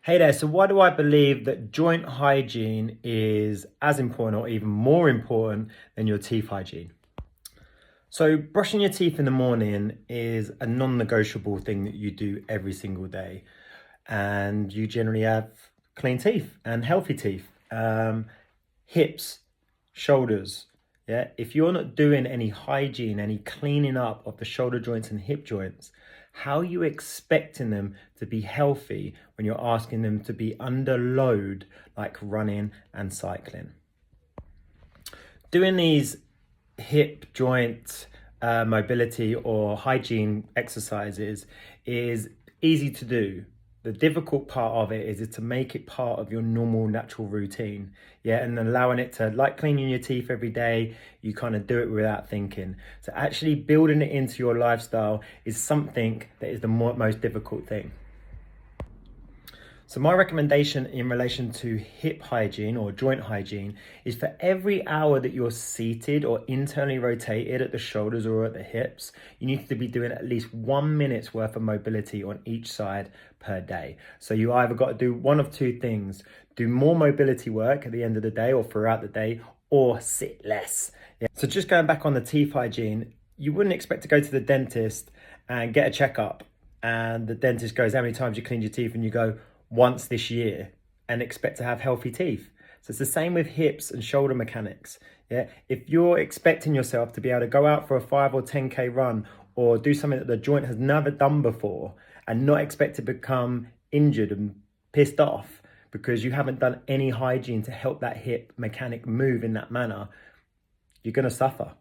Hey there, so why do I believe that joint hygiene is as important or even more important than your teeth hygiene? So brushing your teeth in the morning is a non-negotiable thing that you do every single day. And you generally have clean teeth and healthy teeth. Hips, shoulders. Yeah, if you're not doing any hygiene, any cleaning up of the shoulder joints and hip joints, how are you expecting them to be healthy when you're asking them to be under load like running and cycling? Doing these hip joint mobility or hygiene exercises is easy to do. The difficult part of it is to make it part of your normal natural routine. Yeah, and allowing it to, like cleaning your teeth every day, you kind of do it without thinking. So actually building it into your lifestyle is something that is the most difficult thing. So my recommendation in relation to hip hygiene or joint hygiene is for every hour that you're seated or internally rotated at the shoulders or at the hips, you need to be doing at least 1 minute's worth of mobility on each side per day. So you either got to do one of two things: do more mobility work at the end of the day or throughout the day, or sit less. Yeah. So just going back on the teeth hygiene, you wouldn't expect to go to the dentist and get a checkup and the dentist goes, how many times you cleaned your teeth? And you go, once this year, and expect to have healthy teeth. So it's the same with hips and shoulder mechanics. Yeah, if you're expecting yourself to be able to go out for a 5 or 10k run or do something that the joint has never done before and not expect to become injured and pissed off because you haven't done any hygiene to help that hip mechanic move in that manner, you're going to suffer.